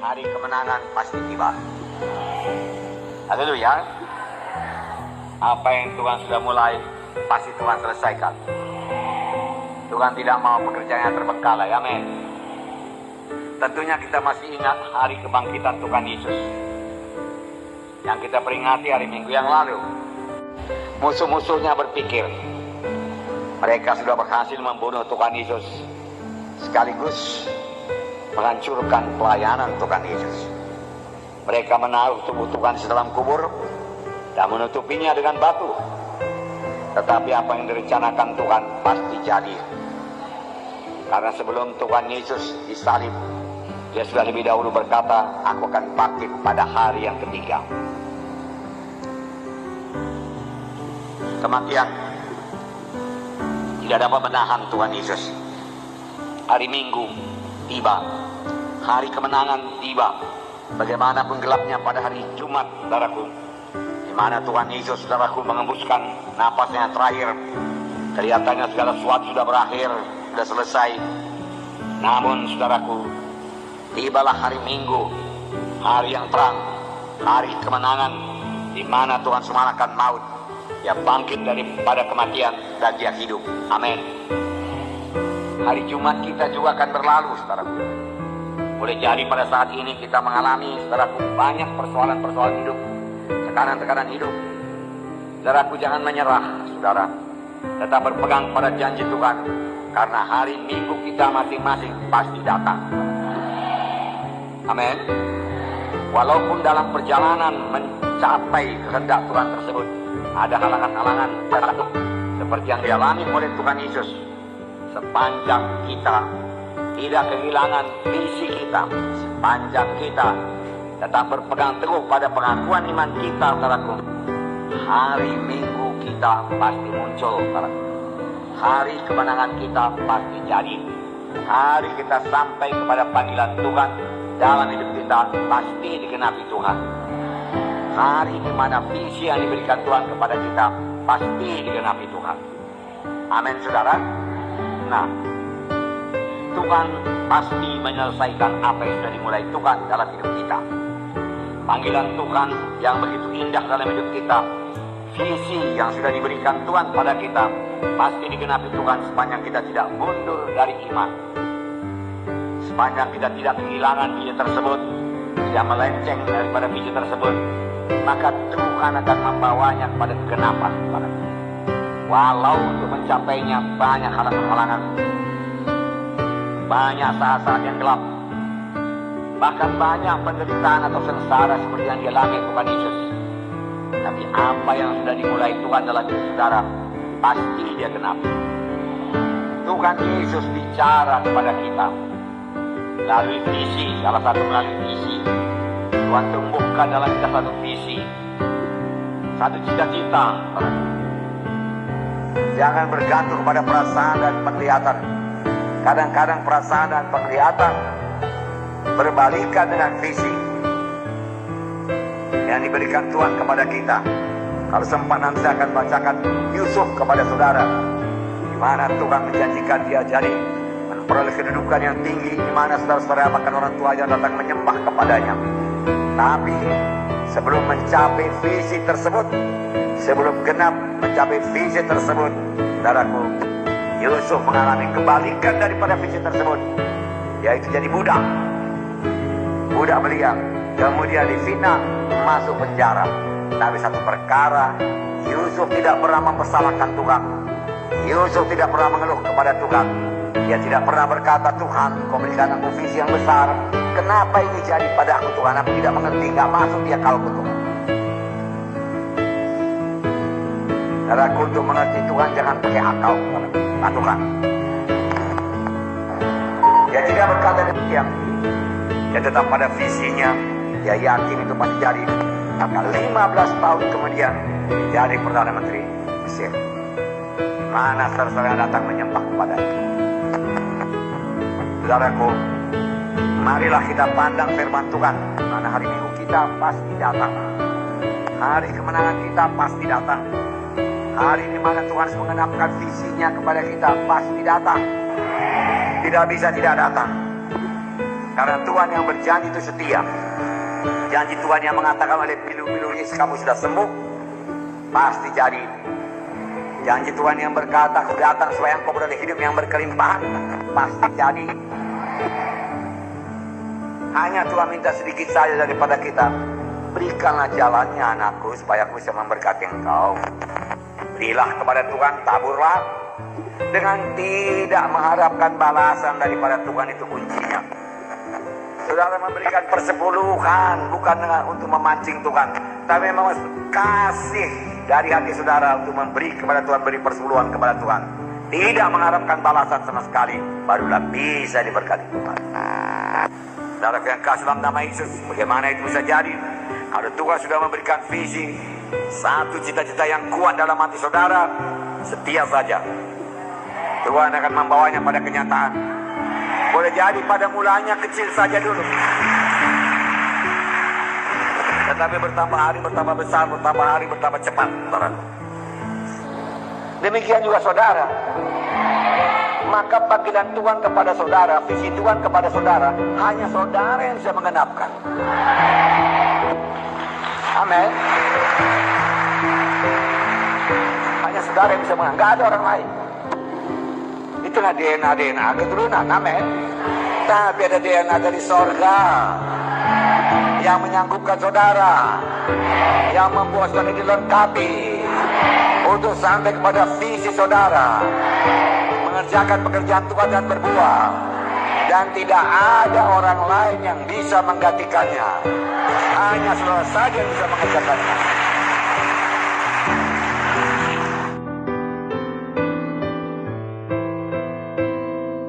hari kemenangan pasti tiba. Haleluya. Apa yang Tuhan sudah mulai, pasti Tuhan selesaikan. Tuhan tidak mau pekerjaan yang terbengkalai. Amin. Tentunya kita masih ingat hari kebangkitan Tuhan Yesus yang kita peringati hari Minggu yang lalu. Musuh-musuhnya berpikir mereka sudah berhasil membunuh Tuhan Yesus, sekaligus menghancurkan pelayanan Tuhan Yesus. Mereka menaruh tubuh Tuhan di dalam kubur dan menutupinya dengan batu. Tetapi apa yang direncanakan Tuhan pasti jadi. Karena sebelum Tuhan Yesus disalib, Dia sudah lebih dahulu berkata, aku akan bangkit pada hari yang ketiga. Kematian tidak dapat menahan Tuhan Yesus. Hari Minggu tiba, hari kemenangan tiba. Bagaimanapun gelapnya pada hari Jumat, saudaraku, di mana Tuhan Yesus, saudaraku, mengembuskan napasnya yang terakhir. Kelihatannya segala sesuatu sudah berakhir, sudah selesai. Namun, saudaraku, tibalah hari Minggu, hari yang terang, hari kemenangan, di mana Tuhan mengalahkan maut. Dia bangkit daripada kematian dan Dia hidup. Amin. Hari Jumat kita juga akan berlalu, saudaraku. Boleh jadi pada saat ini kita mengalami, saudaraku, banyak persoalan-persoalan hidup, tekanan-tekanan hidup. Saudaraku, jangan menyerah, saudara. Tetap berpegang pada janji Tuhan, karena hari Minggu kita masing-masing pasti datang. Amin. Walaupun dalam perjalanan mencapai kehendak Tuhan tersebut ada halangan-halangan, seperti yang dialami oleh Tuhan Yesus, sepanjang kita tidak kehilangan visi kita, sepanjang kita tetap berpegang teguh pada pengakuan iman kita, saudaraku, hari Minggu kita pasti muncul, saudaraku. Hari kemenangan kita pasti jadi. Hari kita sampai kepada panggilan Tuhan dalam hidup kita pasti digenapi Tuhan. Hari di mana visi yang diberikan Tuhan kepada kita pasti digenapi Tuhan. Amin, saudara. Nah, Tuhan pasti menyelesaikan apa yang sudah dimulai Tuhan dalam hidup kita. Panggilan Tuhan yang begitu indah dalam hidup kita, visi yang sudah diberikan Tuhan pada kita, pasti digenapi Tuhan sepanjang kita tidak mundur dari iman. Sepanjang kita tidak kehilangan visi tersebut, tidak melenceng daripada visi tersebut, maka Tuhan akan membawanya kepada kegenapan. Walau untuk mencapainya banyak halangan-halangan, banyak saat-saat yang gelap, bahkan banyak penderitaan atau sengsara seperti yang dialami Tuhan Yesus. Tapi apa yang sudah dimulai Tuhan dalam hidup saudara, pasti Dia genapi. Tuhan Yesus bicara kepada kita melalui visi, salah satu melalui visi. Tuhan tumbuhkan dalam kita satu visi, satu cita-cita. Jangan bergantung pada perasaan dan penglihatan. Kadang-kadang perasaan dan penglihatan berbalikan dengan visi yang diberikan Tuhan kepada kita. Kalau sempat nanti saya akan bacakan Yusuf kepada saudara, di mana Tuhan menjanjikan dia jadi memperoleh kedudukan yang tinggi, di mana saudara-saudara bahkan orang tua yang datang menyembah kepadanya. Tapi sebelum mencapai visi tersebut, sebelum genap mencapai visi tersebut, saudaraku, Yusuf mengalami kebalikan daripada visi tersebut, yaitu jadi budak belia, kemudian difitnah, masuk penjara. Tapi satu perkara, Yusuf tidak pernah mempersalahkan Tuhan. Yusuf tidak pernah mengeluh kepada Tuhan. Dia tidak pernah berkata, Tuhan, Kau berikan aku visi yang besar, kenapa ini jadi pada aku, Tuhan? Aku tidak mengerti, gak masuk di akalku, Tuhan. Saudaraku, untuk mengerti Tuhan jangan pakai akal, Tuhan. Dia tidak berkata demikian. Dia tetap pada visinya. Dia yakin itu pasti jadi. Maka 15 tahun kemudian jadi Perdana Menteri Mesir. Mana saudara-saudara yang datang menyembah kepadanya. Saudaraku, marilah kita pandang firman Tuhan. Mana hari Minggu kita pasti datang. Hari kemenangan kita pasti datang. Hari di mana Tuhan mengenapkan visinya kepada kita pasti datang. Tidak bisa tidak datang. Karena Tuhan yang berjanji itu setia. Janji Tuhan yang mengatakan oleh pilu-pilu Yesus, kamu sudah sembuh, pasti jadi. Janji Tuhan yang berkata, aku datang supaya engkau beroleh hidup yang berkelimpahan, pasti jadi. Hanya Tuhan minta sedikit saja daripada kita. Berikanlah jalannya anakku, supaya aku bisa memberkati engkau. Berilah kepada Tuhan, taburlah. Dengan tidak mengharapkan balasan daripada Tuhan, itu kuncinya. Saudara memberikan persepuluhan bukan untuk memancing Tuhan, tapi memang kasih dari hati saudara untuk memberi kepada Tuhan, beri persepuluhan kepada Tuhan. Tidak mengharapkan balasan sama sekali, barulah bisa diberkati Tuhan. Saudara yang kasih dalam nama Yesus, bagaimana itu bisa jadi? Kalau Tuhan sudah memberikan visi, satu cita-cita yang kuat dalam hati saudara, setia saja. Tuhan akan membawanya pada kenyataan. Boleh jadi pada mulanya kecil saja dulu, tetapi bertambah hari bertambah besar, bertambah hari bertambah cepat. Demikian juga saudara. Maka panggilan Tuhan kepada saudara, visi Tuhan kepada saudara, hanya saudara yang bisa mengenapkan. Amin. Hanya saudara yang bisa mengenapkan, nggak ada orang lain. Itulah DNA keturunan, amin. Tapi ada DNA dari sorga yang menyanggupkan saudara, yang membuat saudara dilengkapi untuk sampai kepada visi saudara, mengerjakan pekerjaan Tuhan dan berbuah. Dan tidak ada orang lain yang bisa menggantikannya, hanya saudara saja yang bisa mengerjakannya.